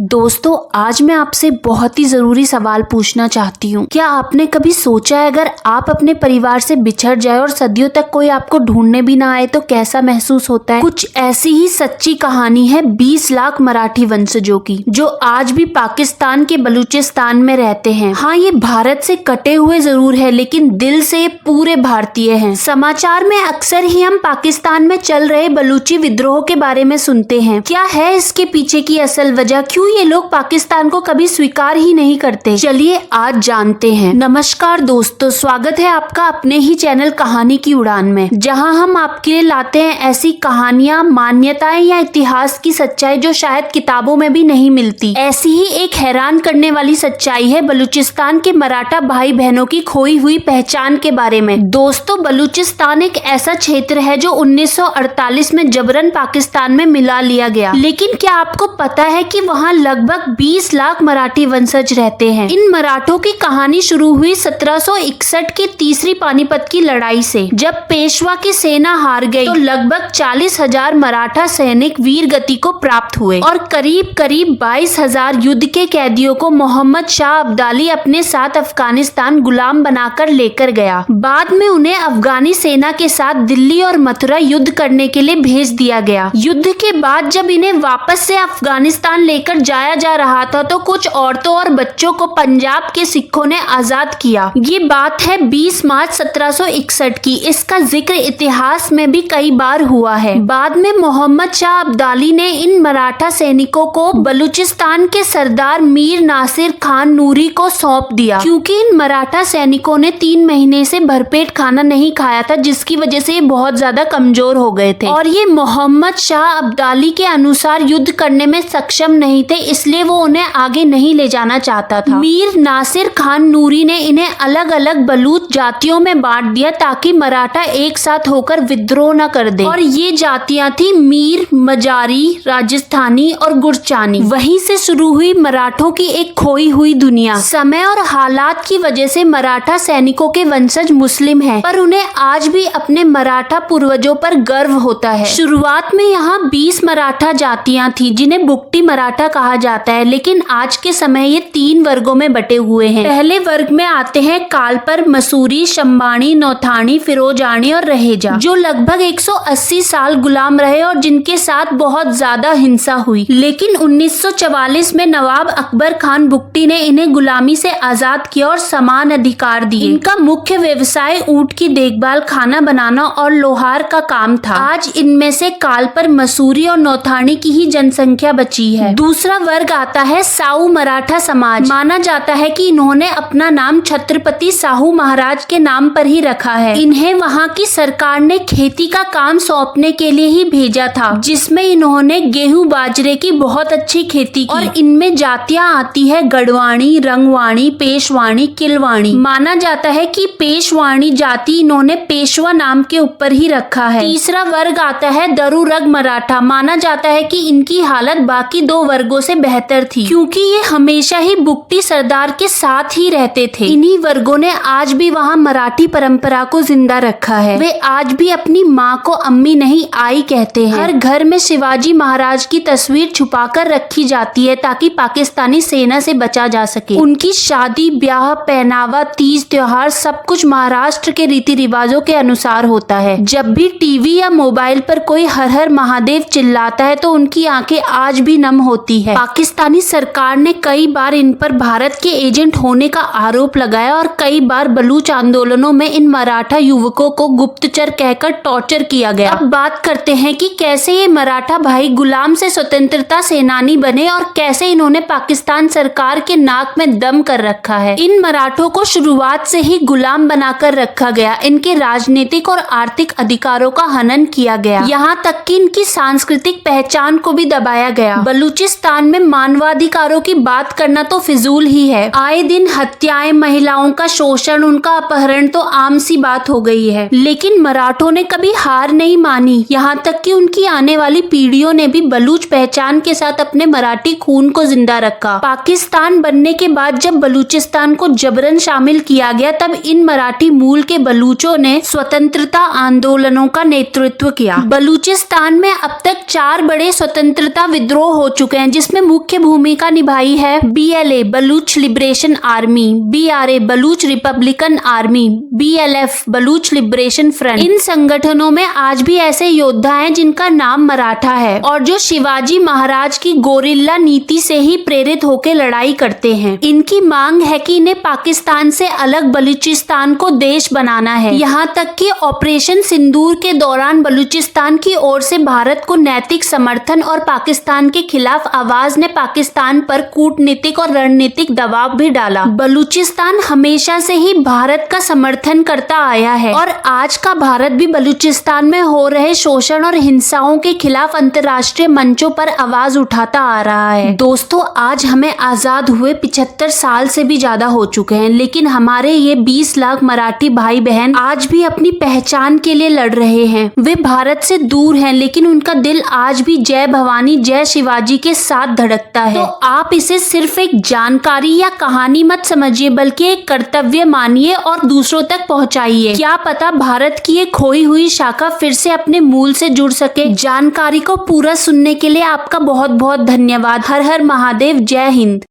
दोस्तों, आज मैं आपसे बहुत ही जरूरी सवाल पूछना चाहती हूँ। क्या आपने कभी सोचा है अगर आप अपने परिवार से बिछड़ जाए और सदियों तक कोई आपको ढूंढने भी ना आए तो कैसा महसूस होता है? कुछ ऐसी ही सच्ची कहानी है 20 लाख मराठी वंशजों की, जो आज भी पाकिस्तान के बलूचिस्तान में रहते हैं। हाँ, ये भारत से कटे हुए जरूर है, लेकिन दिल से ये पूरे भारतीय हैं। समाचार में अक्सर ही हम पाकिस्तान में चल रहे बलूची विद्रोह के बारे में सुनते हैं। क्या है इसके पीछे की असल वजह? क्यों ये लोग पाकिस्तान को कभी स्वीकार ही नहीं करते? चलिए आज जानते हैं। नमस्कार दोस्तों, स्वागत है आपका अपने ही चैनल कहानी की उड़ान में, जहां हम आपके लिए लाते हैं ऐसी कहानियां, मान्यताएं या इतिहास की सच्चाई जो शायद किताबों में भी नहीं मिलती। ऐसी ही एक हैरान करने वाली सच्चाई है बलूचिस्तान के मराठा भाई बहनों की खोई हुई पहचान के बारे में। दोस्तों, बलूचिस्तान एक ऐसा क्षेत्र है जो 1948 में जबरन पाकिस्तान में मिला लिया गया। लेकिन क्या आपको पता है कि वहाँ लगभग 20 लाख मराठी वंशज रहते हैं? इन मराठों की कहानी शुरू हुई 1761 की तीसरी पानीपत की लड़ाई से। जब पेशवा की सेना हार गई तो लगभग 40,000 मराठा सैनिक वीर गति को प्राप्त हुए और करीब 22,000 युद्ध के कैदियों को मोहम्मद शाह अब्दाली अपने साथ अफगानिस्तान गुलाम बनाकर लेकर गया। बाद में उन्हें अफगानी सेना के साथ दिल्ली और मथुरा युद्ध करने के लिए भेज दिया गया। युद्ध के बाद जब इन्हें वापस से अफगानिस्तान लेकर जाया जा रहा था तो कुछ औरतों और बच्चों को पंजाब के सिखों ने आजाद किया। ये बात है 20 मार्च 1761 की। इसका जिक्र इतिहास में भी कई बार हुआ है। बाद में मोहम्मद शाह अब्दाली ने इन मराठा सैनिकों को बलूचिस्तान के सरदार मीर नासिर खान नूरी को सौंप दिया, क्योंकि इन मराठा सैनिकों ने 3 महीने से भरपेट खाना नहीं खाया था, जिसकी वजह से ये बहुत ज्यादा कमजोर हो गए थे और ये मोहम्मद शाह अब्दाली के अनुसार युद्ध करने में सक्षम नहीं थे, इसलिए वो उन्हें आगे नहीं ले जाना चाहता था। मीर नासिर खान नूरी ने इन्हें अलग अलग बलूच जातियों में बांट दिया ताकि मराठा एक साथ होकर विद्रोह न कर दे। और ये जातियां थी मीर, मजारी, राजस्थानी और गुरचानी। वहीं से शुरू हुई मराठों की एक खोई हुई दुनिया। समय और हालात की वजह से मराठा सैनिकों के वंशज मुस्लिम हैं, पर उन्हें आज भी अपने मराठा पूर्वजों पर गर्व होता है। शुरुआत में यहाँ 20 मराठा जातियां थी जिन्हें बुक्टी मराठा कहा जाता है, लेकिन आज के समय ये 3 वर्गों में बटे हुए हैं। पहले वर्ग में आते हैं कालपर, मसूरी, शंबाणी, नौथानी, फिरोजानी और रहेजा, जो लगभग 180 साल गुलाम रहे और जिनके साथ बहुत ज्यादा हिंसा हुई। लेकिन 1944 में नवाब अकबर खान बुक्टी ने इन्हें गुलामी से आजाद किया और समान अधिकार दिए। इनका मुख्य व्यवसाय ऊंट की देखभाल, खाना बनाना और लोहार का काम था। आज इनमें से कालपर, मसूरी और नौथानी की ही जनसंख्या बची है। दूसरा वर्ग आता है साहू मराठा समाज। माना जाता है कि इन्होंने अपना नाम छत्रपति साहू महाराज के नाम पर ही रखा है। इन्हें वहाँ की सरकार ने खेती का काम सौंपने के लिए ही भेजा था, जिसमें इन्होंने गेहूं बाजरे की बहुत अच्छी खेती की। और इनमें जातियां आती है गढ़वाणी, रंगवाणी, पेशवाणी, किलवाणी। माना जाता है कि पेशवाणी जाति इन्होंने पेशवा नाम के ऊपर ही रखा है। तीसरा वर्ग आता है दरुरग मराठा। माना जाता है कि इनकी हालत बाकी 2 वर्गों से बेहतर थी, क्योंकि ये हमेशा ही बुक्टी सरदार के साथ ही रहते थे। इन्हीं वर्गों ने आज भी वहाँ मराठी परंपरा को जिंदा रखा है। वे आज भी अपनी माँ को अम्मी नहीं आई कहते हैं। हर घर में शिवाजी महाराज की तस्वीर छुपाकर रखी जाती है ताकि पाकिस्तानी सेना से बचा जा सके। उनकी शादी, ब्याह, पहनावा, तीज त्योहार सब कुछ महाराष्ट्र के रीति रिवाजों के अनुसार होता है। जब भी टीवी या मोबाइल पर कोई हर हर महादेव चिल्लाता है तो उनकी आंखें आज भी नम होती है। पाकिस्तानी सरकार ने कई बार इन पर भारत के एजेंट होने का आरोप लगाया और कई बार बलूच आंदोलनों में इन मराठा युवकों को गुप्तचर कहकर टॉर्चर किया गया। अब बात करते हैं कि कैसे ये मराठा भाई गुलाम से स्वतंत्रता सेनानी बने और कैसे इन्होंने पाकिस्तान सरकार के नाक में दम कर रखा है। इन मराठों को शुरुआत से ही गुलाम बनाकर रखा गया। इनके राजनीतिक और आर्थिक अधिकारों का हनन किया गया, यहाँ तक कि इनकी सांस्कृतिक पहचान को भी दबाया गया। बलूचिस्तान में मानवाधिकारों की बात करना तो फिजूल ही है। आए दिन हत्याएं, महिलाओं का शोषण, उनका अपहरण तो आम सी बात हो गई है। लेकिन मराठों ने कभी हार नहीं मानी, यहाँ तक कि उनकी आने वाली पीढ़ियों ने भी बलूच पहचान के साथ अपने मराठी खून को जिंदा रखा। पाकिस्तान बनने के बाद जब बलूचिस्तान को जबरन शामिल किया गया, तब इन मराठी मूल के बलूचों ने स्वतंत्रता आंदोलनों का नेतृत्व किया। बलूचिस्तान में अब तक 4 बड़े स्वतंत्रता विद्रोह हो चुके हैं, जिसमें इसमें मुख्य भूमिका निभाई है BLA Baloch liberation army, BRA Baloch republican army, BLF Baloch liberation front. इन संगठनों में आज भी ऐसे योद्धा हैं जिनका नाम मराठा है और जो शिवाजी महाराज की गोरिल्ला नीति से ही प्रेरित होकर लड़ाई करते हैं। इनकी मांग है कि इन्हें पाकिस्तान से अलग बलूचिस्तान को देश बनाना है। यहाँ तक कि ऑपरेशन सिंदूर के दौरान बलूचिस्तान की ओर से भारत को नैतिक समर्थन और पाकिस्तान के खिलाफ आवाज ने पाकिस्तान पर कूटनीतिक और रणनीतिक दबाव भी डाला। बलूचिस्तान हमेशा से ही भारत का समर्थन करता आया है और आज का भारत भी बलूचिस्तान में हो रहे शोषण और हिंसाओं के खिलाफ अंतर्राष्ट्रीय मंचों पर आवाज उठाता आ रहा है। दोस्तों, आज हमें आजाद हुए 75 साल से भी ज्यादा हो चुके हैं, लेकिन हमारे ये 20 लाख मराठी भाई बहन आज भी अपनी पहचान के लिए लड़ रहे हैं। वे भारत से दूर हैं, लेकिन उनका दिल आज भी जय भवानी जय शिवाजी के साथ धड़कता है। तो आप इसे सिर्फ एक जानकारी या कहानी मत समझिए, बल्कि एक कर्तव्य मानिए और दूसरों तक पहुंचाइए। क्या पता भारत की ये खोई हुई शाखा फिर से अपने मूल से जुड़ सके। जानकारी को पूरा सुनने के लिए आपका बहुत बहुत धन्यवाद। हर हर महादेव, जय हिंद।